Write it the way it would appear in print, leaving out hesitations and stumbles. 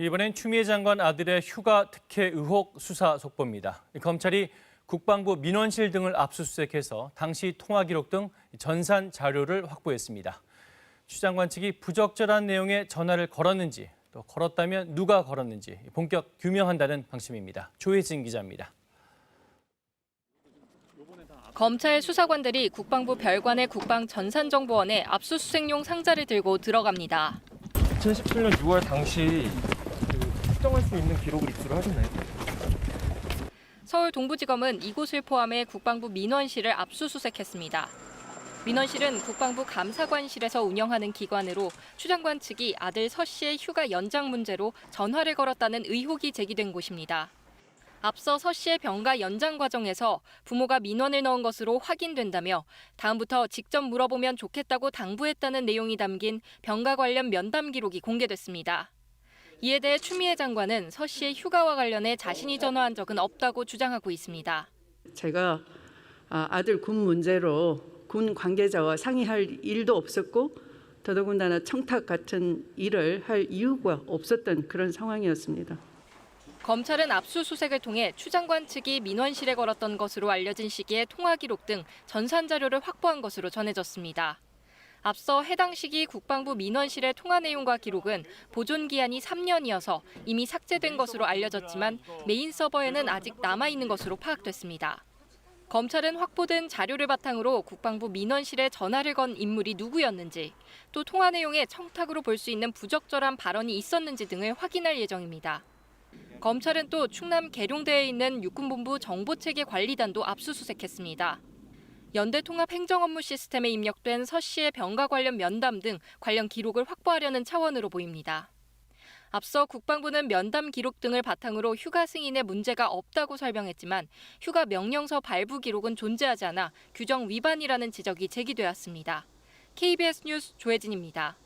이번엔 추미애 장관 아들의 휴가 특혜 의혹 수사 속보입니다. 검찰이 국방부 민원실 등을 압수수색해서 당시 통화 기록 등 전산 자료를 확보했습니다. 추 장관 측이 부적절한 내용의 전화를 걸었는지, 또 걸었다면 누가 걸었는지 본격 규명한다는 방침입니다. 조혜진 기자입니다. 검찰 수사관들이 국방부 별관의 국방전산정보원에 압수수색용 상자를 들고 들어갑니다. 2017년 6월 당시 특정할 수 있는 기록을 입수를 하셨나요? 서울 동부지검은 이곳을 포함해 국방부 민원실을 압수수색했습니다. 민원실은 국방부 감사관실에서 운영하는 기관으로 추 장관 측이 아들 서 씨의 휴가 연장 문제로 전화를 걸었다는 의혹이 제기된 곳입니다. 앞서 서 씨의 병가 연장 과정에서 부모가 민원을 넣은 것으로 확인된다며 다음부터 직접 물어보면 좋겠다고 당부했다는 내용이 담긴 병가 관련 면담 기록이 공개됐습니다. 이에 대해 추미애 장관은 서 씨의 휴가와 관련해 자신이 전화한 적은 없다고 주장하고 있습니다. 제가 아들 군 문제로 군 관계자와 상의할 일도 없었고 더더군다나 청탁 같은 일을 할 이유가 없었던 그런 상황이었습니다. 검찰은 압수수색을 통해 추 장관 측이 민원실에 걸었던 것으로 알려진 시기의 통화 기록 등 전산 자료를 확보한 것으로 전해졌습니다. 앞서 해당 시기 국방부 민원실의 통화 내용과 기록은 보존 기한이 3년이어서 이미 삭제된 것으로 알려졌지만 메인 서버에는 아직 남아있는 것으로 파악됐습니다. 검찰은 확보된 자료를 바탕으로 국방부 민원실에 전화를 건 인물이 누구였는지, 또 통화 내용에 청탁으로 볼 수 있는 부적절한 발언이 있었는지 등을 확인할 예정입니다. 검찰은 또 충남 계룡대에 있는 육군본부 정보체계 관리단도 압수수색했습니다. 연대 통합 행정업무 시스템에 입력된 서 씨의 병가 관련 면담 등 관련 기록을 확보하려는 차원으로 보입니다. 앞서 국방부는 면담 기록 등을 바탕으로 휴가 승인에 문제가 없다고 설명했지만 휴가 명령서 발부 기록은 존재하지 않아 규정 위반이라는 지적이 제기되었습니다. KBS 뉴스 조혜진입니다.